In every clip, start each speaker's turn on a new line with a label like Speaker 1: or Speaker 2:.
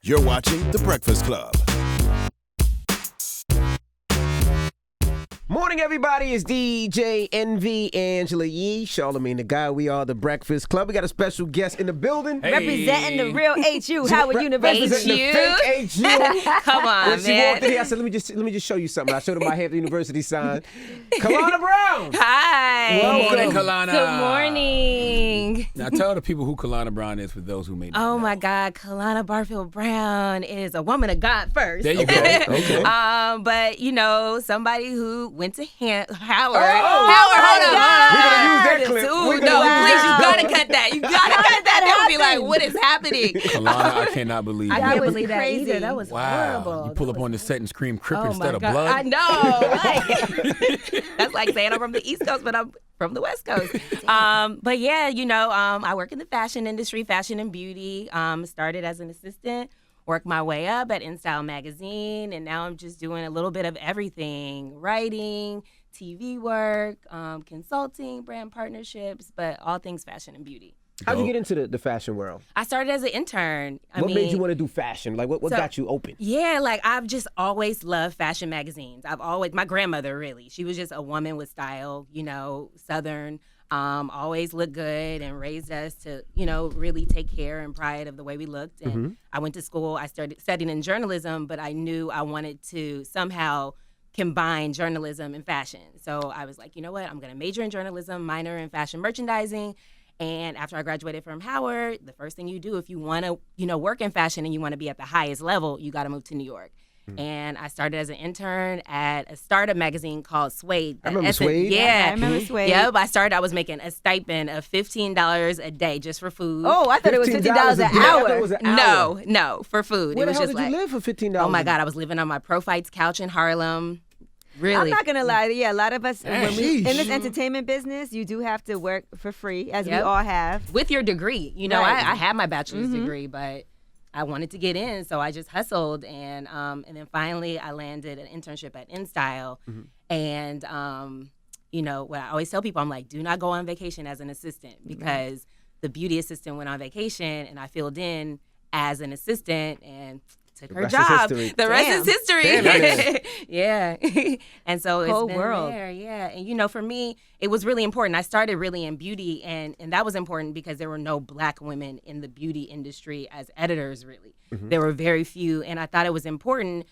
Speaker 1: You're watching The Breakfast Club.
Speaker 2: Morning, everybody. It's DJ NV, Angela Yee, Charlamagne the Guy. We are The Breakfast Club. We got a special guest in the building.
Speaker 3: Hey. Representing the real HU, Howard University.
Speaker 2: Representing the fake HU.
Speaker 3: Come on,
Speaker 2: when she walked in here, I said, let me just show you something. I showed her my Hampton University sign. Kahlana Brown.
Speaker 3: Hi.
Speaker 4: Good morning, Kahlana.
Speaker 3: Good morning.
Speaker 4: Now tell the people who Kahlana Brown is for those who may not know.
Speaker 3: My God, Kahlana Barfield Brown is a woman of God first.
Speaker 4: There you go.
Speaker 2: Okay.
Speaker 3: But somebody who went to Howard.
Speaker 2: Oh,
Speaker 3: Howard,
Speaker 2: we're gonna use that clip.
Speaker 3: Please, you gotta cut that. You gotta cut that. They would be like, what is happening?
Speaker 4: Kahlana, I cannot believe
Speaker 3: I
Speaker 4: that.
Speaker 3: can't believe that either. That was
Speaker 4: wow.
Speaker 3: horrible.
Speaker 4: You pull up on the set and scream Crip
Speaker 3: Oh
Speaker 4: instead
Speaker 3: my
Speaker 4: of
Speaker 3: God.
Speaker 4: blood.
Speaker 3: I know, right? That's like saying I'm from the East Coast, but I'm from the West Coast. But yeah, I work in the fashion industry, fashion and beauty. Started as an assistant, worked my way up at InStyle magazine, and now I'm just doing a little bit of everything: writing, TV work, consulting, brand partnerships, but all things fashion and beauty.
Speaker 2: How'd you get into the fashion world?
Speaker 3: I started as an intern.
Speaker 2: What made you want to do fashion? Like, what got you open?
Speaker 3: Yeah, I've just always loved fashion magazines. My grandmother, really, she was just a woman with style, Southern, always looked good and raised us to, really take care and pride of the way we looked. And I went to school, I started studying in journalism, but I knew I wanted to somehow combine journalism and fashion. So I was like, you know what, I'm going to major in journalism, minor in fashion merchandising. And after I graduated from Howard, the first thing you do if you want to, work in fashion and you want to be at the highest level, you got to move to New York. And I started as an intern at a startup magazine called Suede.
Speaker 2: I remember Suede.
Speaker 3: Yeah.
Speaker 5: I remember Suede.
Speaker 3: Yep. I was making a stipend of $15 a day just for food.
Speaker 5: Oh, I thought it was $15 an
Speaker 2: I thought it
Speaker 5: hour.
Speaker 2: was an hour.
Speaker 3: No, for food.
Speaker 2: Where
Speaker 3: it was
Speaker 2: the hell
Speaker 3: just
Speaker 2: did you live for $15?
Speaker 3: Oh my God, I was living on my Pro-Fights couch in Harlem. Really?
Speaker 5: I'm not gonna lie. Yeah, a lot of us when we
Speaker 2: Sheesh.
Speaker 5: in this entertainment business, you do have to work for free, as we all have.
Speaker 3: With your degree,
Speaker 5: Right.
Speaker 3: I had my bachelor's degree, but I wanted to get in, so I just hustled, and then finally I landed an internship at InStyle, and what I always tell people, I'm like, do not go on vacation as an assistant because the beauty assistant went on vacation, and I filled in as an assistant and took her job. The rest is history. Yeah. And so it's
Speaker 5: Whole
Speaker 3: been
Speaker 5: world.
Speaker 3: there. Yeah. And for me, it was really important. I started really in beauty, and that was important because there were no Black women in the beauty industry as editors, really. There were very few, and I thought it was important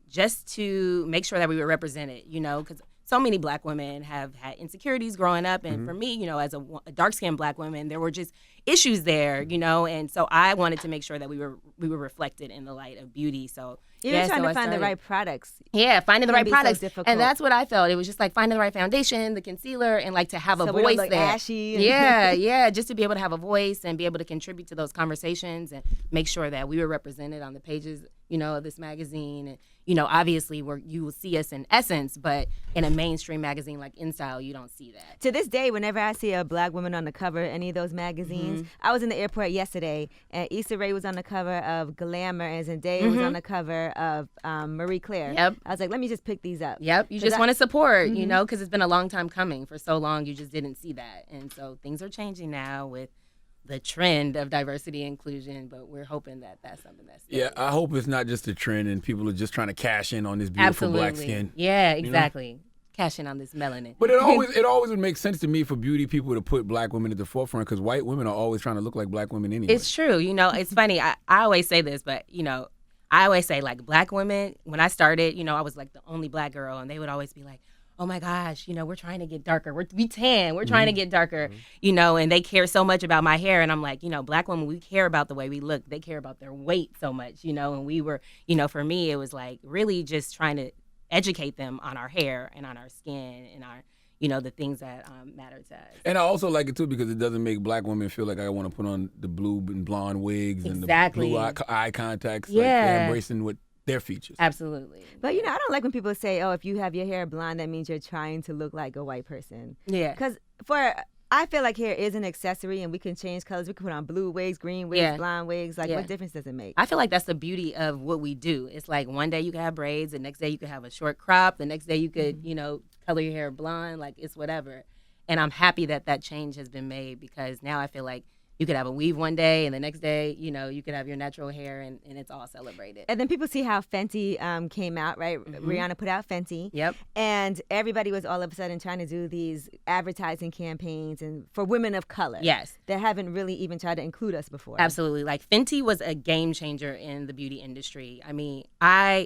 Speaker 3: just to make sure that we were represented, because so many Black women have had insecurities growing up. And for me, as a dark-skinned Black woman, there were just issues there, and so I wanted to make sure that we were reflected in the light of beauty. So
Speaker 5: You're trying to find the right products.
Speaker 3: Yeah, finding the right
Speaker 5: be so
Speaker 3: products.
Speaker 5: difficult.
Speaker 3: And that's what I felt. It was just like finding the right foundation, the concealer, and to have a
Speaker 5: So
Speaker 3: voice
Speaker 5: we don't look
Speaker 3: there.
Speaker 5: ashy and-
Speaker 3: Yeah, just to be able to have a voice and be able to contribute to those conversations and make sure that we were represented on the pages, of this magazine. And, obviously you will see us in Essence, but in a mainstream magazine like InStyle, you don't see that.
Speaker 5: To this day, whenever I see a Black woman on the cover of any of those magazines, I was in the airport yesterday, and Issa Rae was on the cover of Glamour, and Zendaya was on the cover of Marie Claire.
Speaker 3: Yep.
Speaker 5: I was like, let me just pick these up.
Speaker 3: Yep, you just want to support, because it's been a long time coming. For so long, you just didn't see that. And so things are changing now with the trend of diversity and inclusion, but we're hoping that that's something that's
Speaker 4: Yeah, I hope it's not just a trend and people are just trying to cash in on this beautiful Black skin.
Speaker 3: Yeah, exactly. Cash in on this melanin.
Speaker 4: But it always would make sense to me for beauty people to put Black women at the forefront because white women are always trying to look like Black women anyway.
Speaker 3: It's true. It's funny. I always say this, but, I always say, Black women, when I started, I was the only Black girl, and they would always be like, oh my gosh, we're trying to get darker. We tan. We're trying to get darker, and they care so much about my hair. And I'm like, Black women, we care about the way we look. They care about their weight so much, and we were, for me, it was really just trying to educate them on our hair and on our skin and our, the things that matter to us.
Speaker 4: And I also like it too because it doesn't make Black women feel like I want to put on the blue and blonde wigs and the blue eye contacts.
Speaker 3: Yeah.
Speaker 4: Like they're embracing what their features.
Speaker 3: Absolutely.
Speaker 5: But, I don't like when people say, oh, if you have your hair blonde, that means you're trying to look like a white person.
Speaker 3: Yeah.
Speaker 5: Because I feel like hair is an accessory, and we can change colors. We can put on blue wigs, green wigs, blonde wigs. What difference does it make?
Speaker 3: I feel like that's the beauty of what we do. It's like one day you can have braids, the next day you could have a short crop, the next day you could, color your hair blonde, it's whatever. And I'm happy that change has been made because now I feel like You could have a weave one day, and the next day, you could have your natural hair, and it's all celebrated.
Speaker 5: And then people see how Fenty came out, right? Rihanna put out Fenty.
Speaker 3: Yep.
Speaker 5: And everybody was all of a sudden trying to do these advertising campaigns and for women of color.
Speaker 3: Yes.
Speaker 5: That haven't really even tried to include us before.
Speaker 3: Absolutely. Like Fenty was a game changer in the beauty industry. I mean,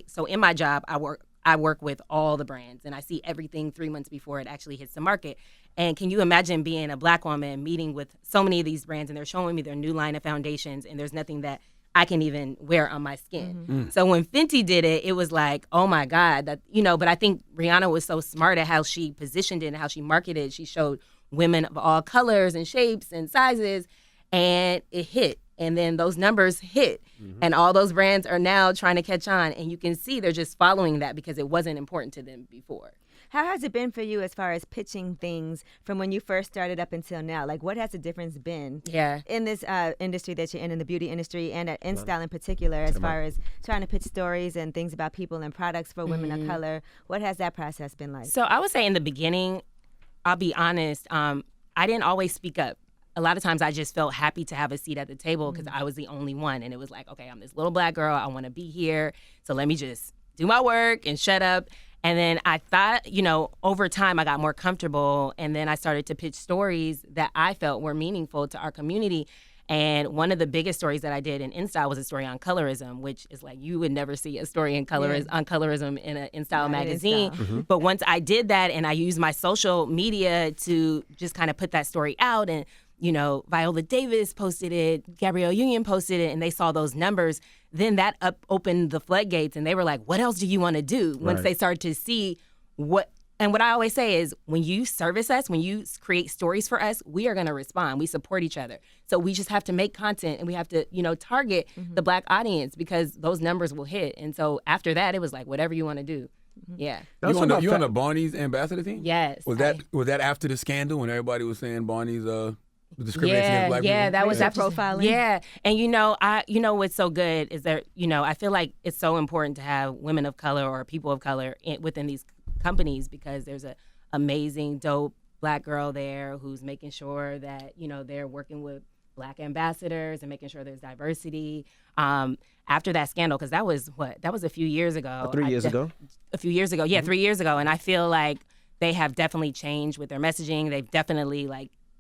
Speaker 3: so in my job, I work with all the brands, and I see everything 3 months before it actually hits the market. And can you imagine being a Black woman meeting with so many of these brands, and they're showing me their new line of foundations, and there's nothing that I can even wear on my skin. So when Fenty did it, it was like, oh my God, but I think Rihanna was so smart at how she positioned it and how she marketed it. She showed women of all colors and shapes and sizes, and it hit. And then those numbers hit, and all those brands are now trying to catch on. And you can see they're just following that because it wasn't important to them before.
Speaker 5: How has it been for you as far as pitching things from when you first started up until now? Like, what has the difference been in this industry that you're in the beauty industry, and at InStyle in particular, as far as trying to pitch stories and things about people and products for women of color? What has that process been like?
Speaker 3: So I would say in the beginning, I'll be honest, I didn't always speak up. A lot of times I just felt happy to have a seat at the table because I was the only one. And it was like, okay, I'm this little Black girl. I want to be here. So let me just do my work and shut up. And then I thought, over time I got more comfortable, and then I started to pitch stories that I felt were meaningful to our community. And one of the biggest stories that I did in InStyle was a story on colorism, which is like you would never see a story on colorism in an InStyle magazine. But once I did that and I used my social media to just kind of put that story out, and Viola Davis posted it, Gabrielle Union posted it, and they saw those numbers, then that opened the floodgates, and they were like, what else do you want to do? Once they started to see and what I always say is, when you service us, when you create stories for us, we are going to respond. We support each other. So we just have to make content, and we have to, target the Black audience, because those numbers will hit. And so after that, it was like, whatever you want to do. Yeah.
Speaker 4: You on the Barney's ambassador team?
Speaker 3: Yes.
Speaker 4: Was that after the scandal when everybody was saying Barney's discrimination against Black people?
Speaker 3: Yeah, that was
Speaker 5: after profiling.
Speaker 3: Yeah, and what's so good is that I feel like it's so important to have women of color or people of color within these companies, because there's an amazing, dope Black girl there who's making sure that they're working with Black ambassadors and making sure there's diversity. After that scandal, because that was a few years ago.
Speaker 2: 3 years ago.
Speaker 3: A few years ago, 3 years ago, and I feel like they have definitely changed with their messaging. They've definitely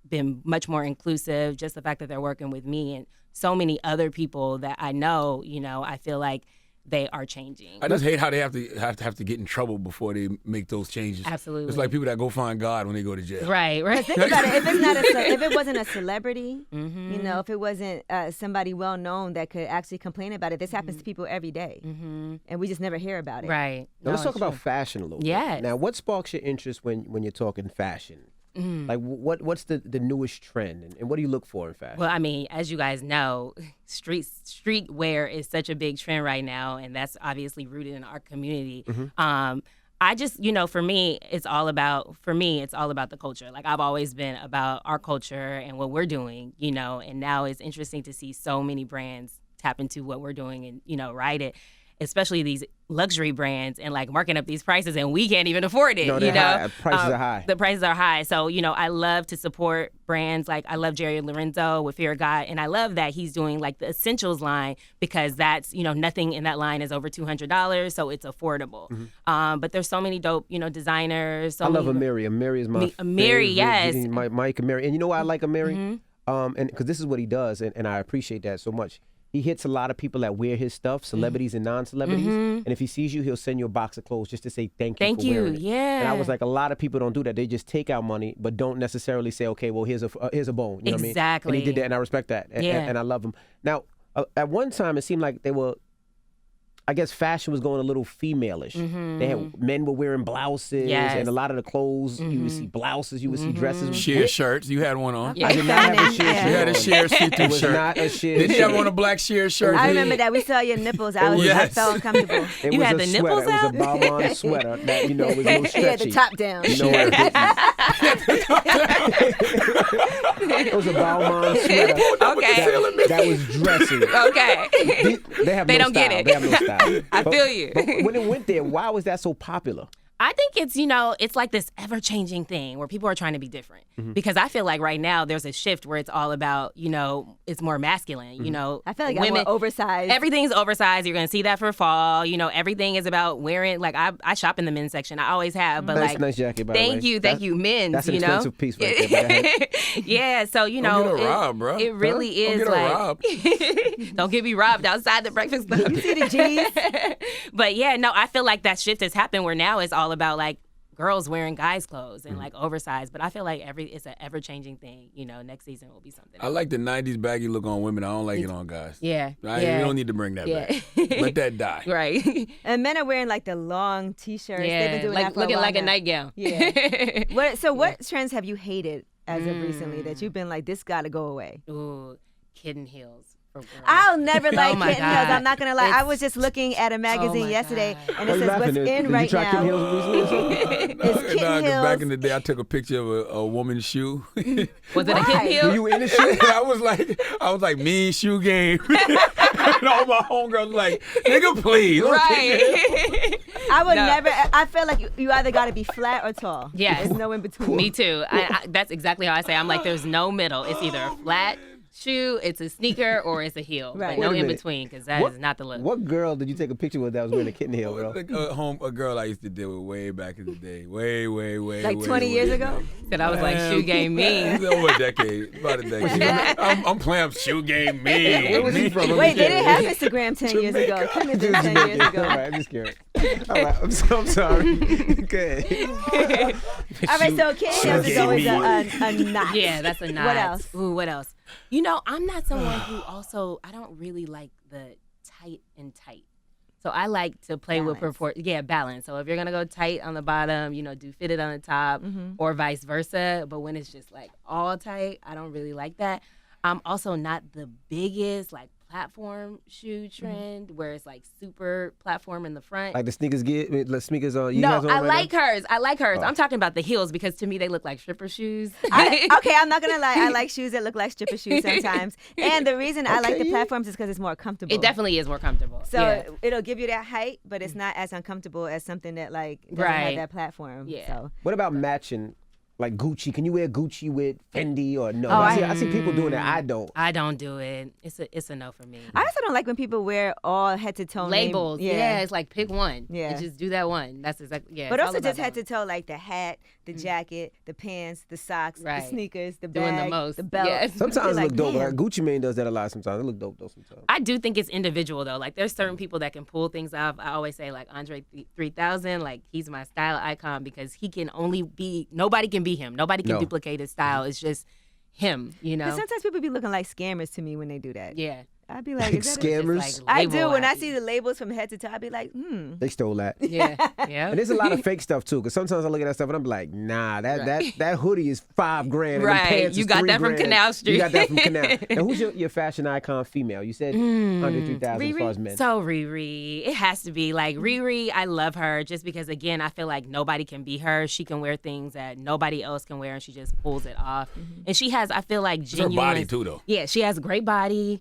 Speaker 3: been much more inclusive. Just the fact that they're working with me and so many other people that I know, I feel like they are changing.
Speaker 4: I just hate how they have to get in trouble before they make those changes.
Speaker 3: Absolutely.
Speaker 4: It's like people that go find God when they go to jail.
Speaker 3: Right.
Speaker 5: Think about it. If it wasn't a celebrity, if it wasn't somebody well known that could actually complain about it, this happens to people every day, and we just never hear about it.
Speaker 3: Right.
Speaker 2: Now let's talk about fashion a little bit.
Speaker 3: Yes.
Speaker 2: Now, what sparks your interest when you're talking fashion? Like, what's the newest trend, and what do you look for in fashion?
Speaker 3: Well, I mean, as you guys know, street wear is such a big trend right now, and that's obviously rooted in our community. I just, for me, it's all about the culture. Like, I've always been about our culture and what we're doing, and now it's interesting to see so many brands tap into what we're doing and, ride it. Especially these luxury brands, and marking up these prices, and we can't even afford it.
Speaker 2: No, they're high. Prices are high.
Speaker 3: The prices are high. So, I love to support brands. Like, I love Jerry Lorenzo with Fear of God, and I love that he's doing the Essentials line, because that's, nothing in that line is over $200, so it's affordable. But there's so many dope, designers. I
Speaker 2: love Amiri. Amiri is my
Speaker 3: Amiri, yes.
Speaker 2: Mike Amiri. And you know why I like Amiri? And because this is what he does, and I appreciate that so much. He hits a lot of people that wear his stuff, celebrities and non-celebrities. And if he sees you, he'll send you a box of clothes just to say thank you for wearing it.
Speaker 3: Yeah.
Speaker 2: And I was like, a lot of people don't do that. They just take out money, but don't necessarily say, okay, well, here's a bone. You know what I mean?
Speaker 3: Exactly.
Speaker 2: And he did that, and I respect that. And I love him. Now, at one time, it seemed like they were, I guess fashion was going a little female-ish. Men were wearing blouses, and a lot of the clothes, you would see blouses, you would see dresses.
Speaker 4: Sheer shirts. You had one on.
Speaker 3: Yeah.
Speaker 2: I did not have a sheer shirt.
Speaker 4: You had a sheer see-through
Speaker 2: It was
Speaker 4: shirt.
Speaker 2: not a sheer
Speaker 4: Did you
Speaker 2: shirt.
Speaker 4: have on a black sheer shirt?
Speaker 5: I remember that. We saw your nipples. I felt uncomfortable.
Speaker 2: It
Speaker 3: You
Speaker 2: was
Speaker 3: had
Speaker 2: a
Speaker 3: the
Speaker 2: sweater.
Speaker 3: nipples out?
Speaker 2: It was a Balmain sweater that, was a little stretchy.
Speaker 5: He had the top down.
Speaker 2: You know what it was a Balmain sweater
Speaker 3: Okay.
Speaker 2: that was dressy.
Speaker 3: Okay.
Speaker 2: They have
Speaker 3: They
Speaker 2: no
Speaker 3: don't
Speaker 2: style.
Speaker 3: get it.
Speaker 2: They have no style.
Speaker 3: I feel you.
Speaker 2: But when it went there, why was that so popular?
Speaker 3: I think it's, it's like this ever-changing thing where people are trying to be different. Because I feel like right now there's a shift where it's all about, it's more masculine,
Speaker 5: I feel like
Speaker 3: women,
Speaker 5: I'm more oversized.
Speaker 3: Everything's oversized. You're going to see that for fall. Everything is about wearing, like, I shop in the men's section. I always have. But
Speaker 2: nice jacket, by the way.
Speaker 3: Thank you, men's,
Speaker 2: That's an expensive piece right there.
Speaker 3: Yeah, so,
Speaker 4: Don't get her robbed, bro.
Speaker 3: It really is
Speaker 4: Don't get her robbed.
Speaker 3: Don't get me robbed outside the Breakfast Club.
Speaker 5: You see the G's?
Speaker 3: But yeah, no, I feel like that shift has happened where now it's all about like girls wearing guys' clothes and like oversized. But I feel like it's an ever-changing thing. Next season will be something
Speaker 4: I like the 90s baggy look on women. I don't like it on guys.
Speaker 3: Yeah.
Speaker 4: You don't need to bring that back. Let that die.
Speaker 3: Right.
Speaker 5: And men are wearing like the long T-shirts.
Speaker 3: Yeah,
Speaker 5: They've been doing that for
Speaker 3: looking
Speaker 5: a while
Speaker 3: like
Speaker 5: now.
Speaker 3: a nightgown.
Speaker 5: Yeah. What trends have you hated as of recently that you've been like, this got to go away?
Speaker 3: Ooh, kitten heels.
Speaker 5: I'll never like
Speaker 3: my
Speaker 5: kitten heels.
Speaker 3: God.
Speaker 5: I'm not gonna lie. I was just looking at a magazine yesterday, and it says what's in right
Speaker 2: Did you try kitten
Speaker 5: now.
Speaker 2: heels recently or something?
Speaker 5: It's kitten heels.
Speaker 4: Back in the day, I took a picture of a woman's shoe.
Speaker 3: Was it a kitten heel?
Speaker 2: Were you in the shoe?
Speaker 4: I was like, mean shoe game. And all my homegirls was like, nigga, please.
Speaker 3: Right.
Speaker 5: I would never. I feel like you either got to be flat or tall.
Speaker 3: Yeah.
Speaker 5: There's no in between.
Speaker 3: Me too. That's exactly how I say. I'm like, there's no middle. It's either a flat shoe, it's a sneaker, or it's a heel.
Speaker 5: Right.
Speaker 3: But no
Speaker 2: Wait a
Speaker 3: in
Speaker 2: minute.
Speaker 3: between, because that is not the look.
Speaker 2: What girl did you take a picture with that was wearing a kitten heel, bro?
Speaker 4: A girl I used to deal with way back in the day. Way,
Speaker 5: Like 20 years ago?
Speaker 3: That I was like, shoe game mean.
Speaker 4: Over a decade. About a decade. I'm playing shoe game mean.
Speaker 2: Where was he from?
Speaker 5: Wait, they didn't have Instagram 10 years ago. It couldn't have been 10 years
Speaker 2: All
Speaker 5: ago.
Speaker 2: right, I'm just curious. All right, I'm sorry. Good.
Speaker 5: All right, so kitten heels is always a knot.
Speaker 3: Yeah, that's a knot.
Speaker 5: What else?
Speaker 3: Ooh, what else? I'm not someone who also, I don't really like the tight and tight. So I like to play with proportion. Yeah, balance. So if you're going to go tight on the bottom, do fitted on the top or vice versa. But when it's just like all tight, I don't really like that. I'm also not the biggest like platform shoe trend where it's like super platform in the front.
Speaker 2: Like the sneakers sneakers on.
Speaker 3: No, I like hers. I like hers. I'm talking about the heels because to me they look like stripper shoes.
Speaker 5: Okay, I'm not gonna lie. I like shoes that look like stripper shoes sometimes, and the reason I like the platforms is because it's more comfortable.
Speaker 3: It definitely is more comfortable.
Speaker 5: So it'll give you that height, but it's not as uncomfortable as something that like doesn't have that platform.
Speaker 3: Yeah.
Speaker 5: So.
Speaker 2: What about matching? Like Gucci, can you wear Gucci with Fendi or no? I see people doing that. I don't.
Speaker 3: I don't do it. It's a no for me.
Speaker 5: I also don't like when people wear all head to toe
Speaker 3: labels. Yeah, it's like pick one.
Speaker 5: Yeah,
Speaker 3: and just do that one. That's exactly
Speaker 5: But also just head to toe, like the hat, the jacket, the pants, the socks, the sneakers, the bag,
Speaker 3: doing the most,
Speaker 5: the belt.
Speaker 3: Yes.
Speaker 2: Sometimes it look dope.
Speaker 5: Man.
Speaker 2: Gucci Mane does that a lot. Sometimes it look dope though. Sometimes
Speaker 3: I do think it's individual though. Like there's certain people that can pull things off. I always say like Andre 3000. Like he's my style icon because he can only be. Nobody can be him. Nobody can duplicate his style. It's just him.
Speaker 5: Because sometimes people be looking like scammers to me when they do that.
Speaker 3: Yeah.
Speaker 5: I'd be like, is that
Speaker 2: scammers?
Speaker 5: I do. When I see the labels from head to toe, I'd be like,
Speaker 2: They stole that.
Speaker 3: Yeah.
Speaker 2: And there's a lot of fake stuff too, because sometimes I look at that stuff and I'm like, nah, that hoodie is $5,000. And
Speaker 3: right.
Speaker 2: pants
Speaker 3: You
Speaker 2: is
Speaker 3: got that from
Speaker 2: $3,000.
Speaker 3: Canal Street.
Speaker 2: You got that from Canal. Now, who's your fashion icon female? You said under 3,000 as far as men.
Speaker 3: So Riri. It has to be like Riri. I love her just because, again, I feel like nobody can be her. She can wear things that nobody else can wear and she just pulls it off. And she has, I feel like, genuine.
Speaker 4: It's her body too, though.
Speaker 3: Yeah, she has a great body.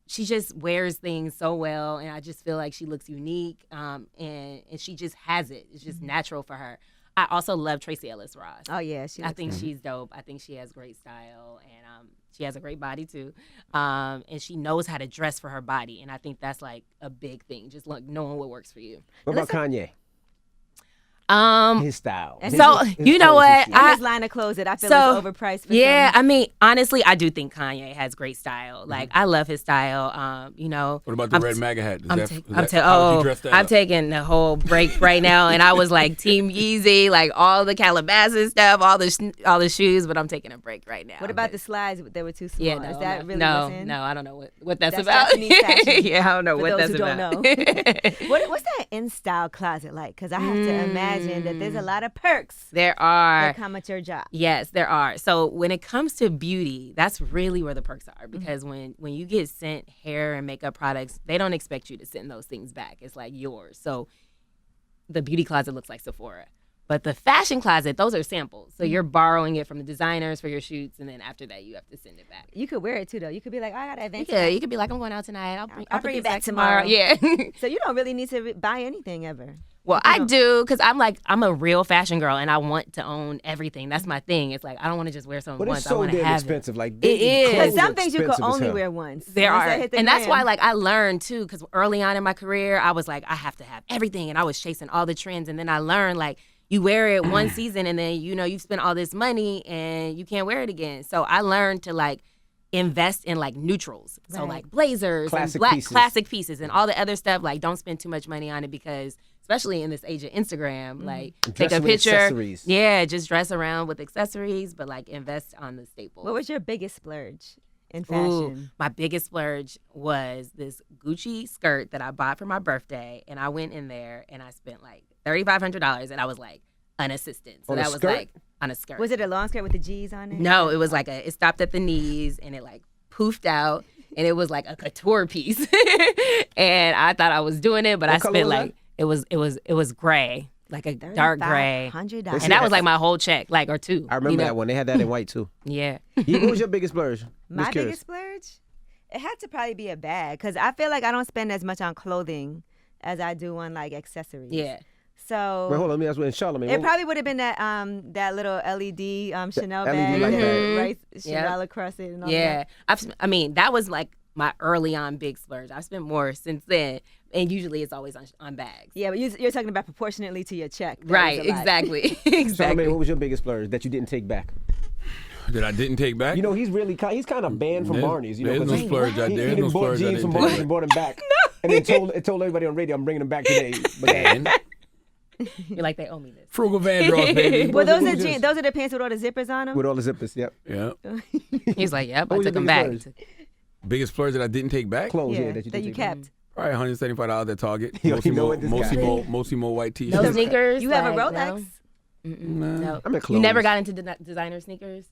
Speaker 3: She just wears things so well, and I just feel like she looks unique, and she just has it. It's just natural for her. I also love Tracee Ellis Ross.
Speaker 5: Oh, yeah.
Speaker 3: I think she's dope. I think she has great style, and she has a great body, too. And she knows how to dress for her body, and I think that's, like, a big thing, just knowing what works for you.
Speaker 2: What about Kanye? His style.
Speaker 3: You know what?
Speaker 5: His line of clothes that I feel is overpriced for some.
Speaker 3: I mean, honestly, I do think Kanye has great style. Like, I love his style.
Speaker 4: What about the red MAGA hat?
Speaker 3: I'm taking the whole break right now, and I was like Team Yeezy, like all the Calabasas stuff, all the shoes, but I'm taking a break right now.
Speaker 5: What about the slides that were too small?
Speaker 3: Yeah,
Speaker 5: is that really
Speaker 3: no,
Speaker 5: what's in?
Speaker 3: no, I don't know what that's about.
Speaker 5: Japanese fashion.
Speaker 3: Yeah, I don't know
Speaker 5: For
Speaker 3: what
Speaker 5: those
Speaker 3: that's
Speaker 5: who
Speaker 3: about.
Speaker 5: don't know. What's that in-style closet like? Because I have to imagine that there's a lot of perks
Speaker 3: there are
Speaker 5: that come at your job.
Speaker 3: Yes, there are. So when it comes to beauty, that's really where the perks are, because when you get sent hair and makeup products, they don't expect you to send those things back. It's like yours. So the beauty closet looks like Sephora. But the fashion closet, those are samples. So you're borrowing it from the designers for your shoots, and then after that, you have to send it back.
Speaker 5: You could wear it too, though. You could be like, I got an event.
Speaker 3: Yeah, you could be like, I'm going out tonight. I'll bring
Speaker 5: it
Speaker 3: it
Speaker 5: back
Speaker 3: back
Speaker 5: tomorrow.
Speaker 3: Yeah.
Speaker 5: So you don't really need to buy anything ever.
Speaker 3: Well, I do, because I'm a real fashion girl, and I want to own everything. That's my thing. It's like, I don't want to just wear something once. I want to have
Speaker 2: expensive.
Speaker 3: It.
Speaker 2: Like,
Speaker 3: it is.
Speaker 5: Because some things you could only wear once.
Speaker 3: There are. And that's why, like, I learned, too, because early on in my career, I was like, I have to have everything, and I was chasing all the trends. And then I learned, like, you wear it one season, and then, you know, you spend all this money, and you can't wear it again. So I learned to, like, invest in like neutrals. Right. So like blazers
Speaker 2: classic
Speaker 3: and black
Speaker 2: pieces.
Speaker 3: Classic pieces and all the other stuff. Like, don't spend too much money on it, because especially in this age of Instagram, like take a picture.
Speaker 2: Accessories.
Speaker 3: Yeah, just dress around with accessories, but like invest on the staples.
Speaker 5: What was your biggest splurge in fashion?
Speaker 3: Ooh, my biggest splurge was this Gucci skirt that I bought for my birthday, and I went in there and I spent like $3,500, and I was like unassisted. So
Speaker 2: on
Speaker 3: that
Speaker 2: was
Speaker 3: skirt?
Speaker 2: Like
Speaker 3: on a skirt.
Speaker 5: Was it a long skirt with the G's on it?
Speaker 3: No, it was like it stopped at the knees, and it like poofed out, and it was like a couture piece. And I thought I was doing it, but what I spent like it was gray, like a dark gray.
Speaker 5: $100.
Speaker 3: And that was like my whole check, like, or two.
Speaker 2: I remember that one. They had that in white too.
Speaker 3: Yeah.
Speaker 2: What was your biggest splurge?
Speaker 5: My biggest splurge? It had to probably be a bag, because I feel like I don't spend as much on clothing as I do on like accessories.
Speaker 3: Yeah.
Speaker 5: So
Speaker 2: wait, hold on. Let me ask you in Charlemagne.
Speaker 5: It probably would have been that little LED Chanel bag,
Speaker 2: like
Speaker 5: that, right? Chanel across it and all that.
Speaker 3: I mean, that was like my early on big splurge. I've spent more since then, and usually it's always on bags.
Speaker 5: Yeah, but you're talking about proportionately to your check.
Speaker 3: Right, exactly. Exactly.
Speaker 2: Charlemagne, what was your biggest splurge that you didn't take back?
Speaker 4: That I didn't take back?
Speaker 2: You know, he's kind of banned from Barney's. You know,
Speaker 4: there's no splurge out there.
Speaker 2: He didn't bought jeans from Barney's and brought them back. And then told everybody on radio, I'm bringing them back today. But
Speaker 3: you're like, they owe me this.
Speaker 4: Frugal Vandross, baby.
Speaker 5: Well, those are the pants with all the zippers on them?
Speaker 2: With all the zippers, yep.
Speaker 4: Yeah.
Speaker 3: He's like, yep, I took them back.
Speaker 4: Biggest splurge that I didn't take back?
Speaker 2: Clothes,
Speaker 5: that you kept.
Speaker 4: Probably $175 at Target. Mostly more white t-shirts.
Speaker 3: No sneakers.
Speaker 5: You have a Rolex?
Speaker 3: No.
Speaker 2: I'm at clothes.
Speaker 3: You never got into designer sneakers?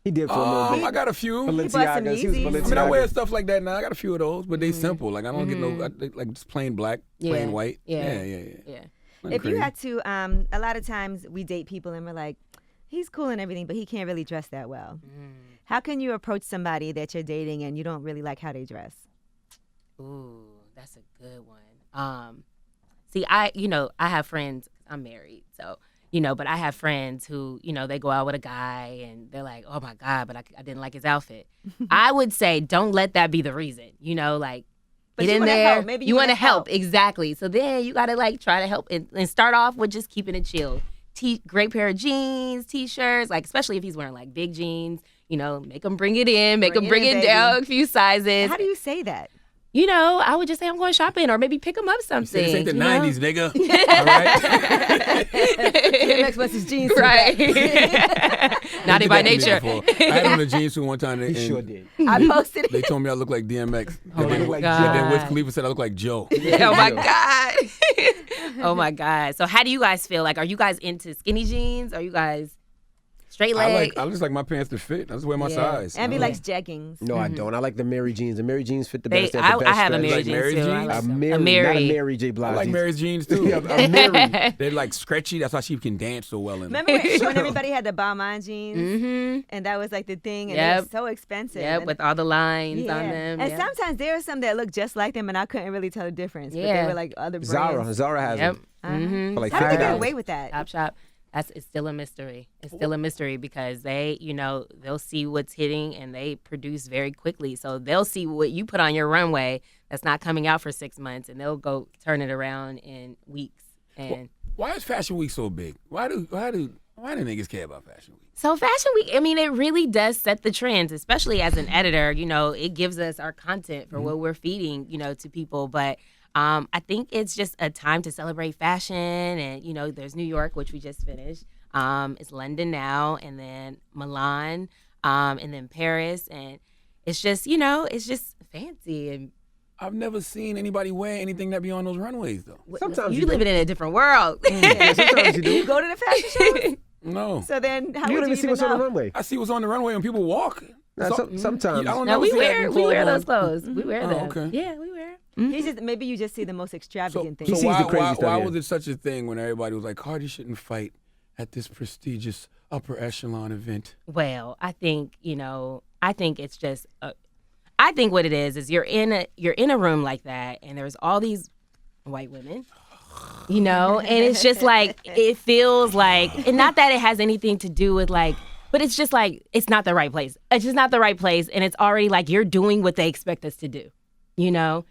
Speaker 2: He did for a little bit.
Speaker 4: I got a few.
Speaker 2: Balenciagas. He was Balenciagas.
Speaker 4: I mean, I wear stuff like that now. I got a few of those, but they simple. Like, I don't get like just plain black, plain white. Yeah.
Speaker 5: If you had to, a lot of times we date people and we're like, he's cool and everything, but he can't really dress that well. How can you approach somebody that you're dating and you don't really like how they dress?
Speaker 3: Ooh, that's a good one. See, I have friends. I'm married, so. But I have friends who, they go out with a guy and they're like, oh my God, but I didn't like his outfit. I would say, don't let that be the reason, like,
Speaker 5: but
Speaker 3: get in there.
Speaker 5: Help. Maybe
Speaker 3: you want to help. Exactly. So then you got to like try to help and start off with just keeping it chill. Great pair of jeans, t-shirts, like, especially if he's wearing like big jeans, make him bring it in, make him bring it down a few sizes.
Speaker 5: How do you say that?
Speaker 3: I would just say I'm going shopping or maybe pick him up something.
Speaker 4: This ain't the 90s, nigga. All right?
Speaker 5: DMX was his jeans suit.
Speaker 3: Right. Naughty by nature.
Speaker 4: I had on a jeans suit one time.
Speaker 2: He sure did.
Speaker 5: I posted it.
Speaker 4: They told me I look like DMX.
Speaker 3: Oh,
Speaker 4: and
Speaker 3: my God.
Speaker 4: then Wiz Khalifa said I look like Joe.
Speaker 3: Oh, my God. Oh, my God. So how do you guys feel? Like, are you guys into skinny jeans? Are you guys... straight leg?
Speaker 4: I just like my pants to fit. I just wear my size.
Speaker 5: Abby likes jeggings.
Speaker 2: No, I don't. I like the Mary jeans. The Mary jeans fit the best.
Speaker 3: I have a Mary jeans too.
Speaker 4: A
Speaker 2: Mary, not a Mary J. Blige.
Speaker 4: I like Mary's jeans too.
Speaker 2: A Mary.
Speaker 4: They're like stretchy. That's why she can dance so well in them.
Speaker 5: Remember when everybody had the Balmain jeans? And that was like the thing. And they were so expensive.
Speaker 3: Yep, with all the lines on them.
Speaker 5: And sometimes there are some that look just like them and I couldn't really tell the difference. But they were like other brands.
Speaker 2: Zara has them.
Speaker 5: Like how did they get away with that?
Speaker 3: Topshop. It's still a mystery. It's still a mystery because they, they'll see what's hitting and they produce very quickly. So they'll see what you put on your runway that's not coming out for 6 months, and they'll go turn it around in weeks. And
Speaker 4: why is Fashion Week so big? Why do niggas care about Fashion Week?
Speaker 3: So Fashion Week, I mean, it really does set the trends, especially as an editor. It gives us our content for what we're feeding, to people. But I think it's just a time to celebrate fashion, and there's New York, which we just finished. It's London now, and then Milan, and then Paris, and it's just it's just fancy. And
Speaker 4: I've never seen anybody wear anything that be on those runways though.
Speaker 2: Sometimes
Speaker 3: you living in a different world.
Speaker 2: Sometimes you do.
Speaker 5: You go to the fashion shows?
Speaker 4: No.
Speaker 5: So then, how
Speaker 2: You
Speaker 5: would
Speaker 2: don't
Speaker 5: you
Speaker 2: even see what's on the runway.
Speaker 4: I see what's on the runway when people walk.
Speaker 2: Sometimes.
Speaker 4: I don't
Speaker 3: No,
Speaker 4: know.
Speaker 3: we wear those clothes. We wear them.
Speaker 4: Okay.
Speaker 3: Yeah, we wear.
Speaker 5: Maybe you just see the most extravagant things.
Speaker 2: He sees the crazy stuff,
Speaker 4: why
Speaker 2: yeah.
Speaker 4: was it such a thing when everybody was like, Cardi shouldn't fight at this prestigious upper echelon event?
Speaker 3: Well, I think it's just. I think what it is you're in a room like that, and there's all these white women, you know? And it's just like, it feels like, and not that it has anything to do with like, but it's just like, it's not the right place. It's just not the right place. And it's already like, you're doing what they expect us to do, you know?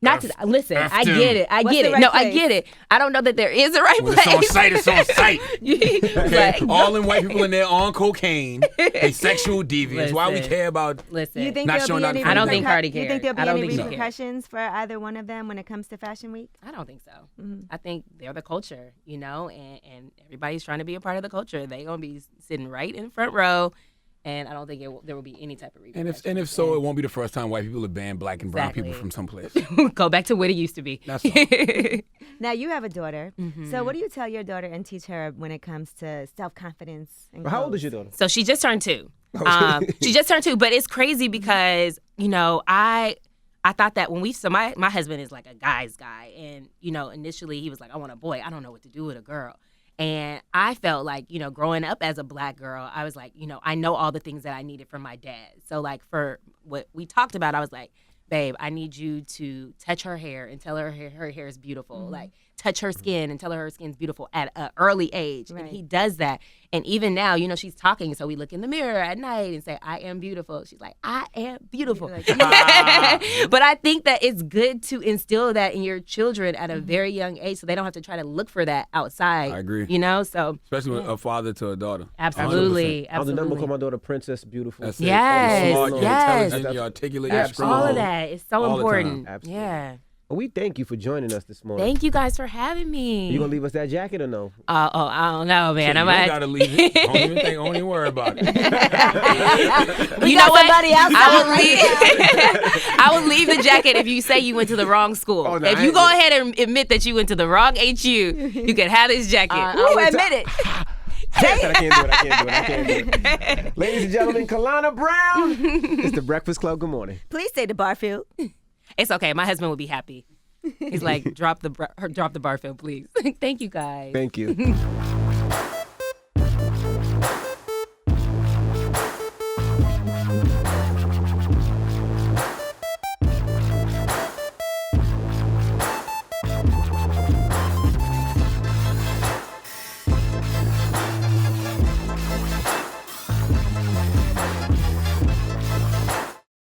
Speaker 3: Not to listen. I get it. I get it. No, I get it. I don't know that there is a right place.
Speaker 4: It's on site. It's on site. Okay? Like, all them white people in there on cocaine. They sexual deviants. Why we care about?
Speaker 3: Listen,
Speaker 5: you think
Speaker 4: not showing up?
Speaker 3: I don't think Cardi cares.
Speaker 5: You think there'll be any repercussions for either one of them when it comes to Fashion Week?
Speaker 3: I don't think so. Mm-hmm. I think they're the culture, you know, and everybody's trying to be a part of the culture. They're gonna be sitting right in the front row. And I don't think there will be any type of repercussions.
Speaker 4: And if so, it won't be the first time white people have banned black and brown people from someplace.
Speaker 3: Go back to what it used to be.
Speaker 4: That's all.
Speaker 5: Now, you have a daughter. Mm-hmm. So what do you tell your daughter and teach her when it comes to self-confidence? And
Speaker 2: how old is your daughter?
Speaker 3: So she just turned 2. She just turned 2. But it's crazy because, you know, I thought that when my husband is like a guy's guy. And, you know, initially he was like, I want a boy. I don't know what to do with a girl. And I felt like, you know, growing up as a black girl, I was like, you know, I know all the things that I needed from my dad. So, like, for what we talked about, I was like, babe, I need you to touch her hair and tell her her hair is beautiful. Mm-hmm. Like, touch her skin and tell her skin's beautiful at an early age. Right. And he does that. And even now, you know, she's talking. So we look in the mirror at night and say, I am beautiful. She's like, I am beautiful. Like, but I think that it's good to instill that in your children at a very young age so they don't have to try to look for that outside.
Speaker 4: I agree.
Speaker 3: You know, so.
Speaker 4: Especially with a father to a daughter.
Speaker 3: Absolutely.
Speaker 4: 100%.
Speaker 2: I was the number call my daughter Princess Beautiful.
Speaker 4: That's
Speaker 3: yes.
Speaker 4: You're smart, you're intelligent,
Speaker 3: yes.
Speaker 4: you're articulate,
Speaker 3: you're
Speaker 4: strong.
Speaker 3: All of that. It's so
Speaker 4: all
Speaker 3: important.
Speaker 2: Absolutely.
Speaker 3: Yeah.
Speaker 2: Well, we thank you for joining us this morning.
Speaker 3: Thank you guys for having me.
Speaker 2: You gonna leave us that jacket or no?
Speaker 3: I don't know, man.
Speaker 4: So you don't gotta leave it. Don't even worry about it.
Speaker 3: You know what? I would leave the jacket if you say you went to the wrong school.
Speaker 2: Oh, no,
Speaker 3: if you go ahead and admit that you went to the wrong HU, you can have this jacket.
Speaker 5: Admit it.
Speaker 2: I can't do it. Ladies and gentlemen, Kahlana Brown. It's the Breakfast Club. Good morning.
Speaker 5: Please say to Barfield.
Speaker 3: It's okay. My husband would be happy. He's like, drop the Barfield, please. Thank you, guys.
Speaker 2: Thank you.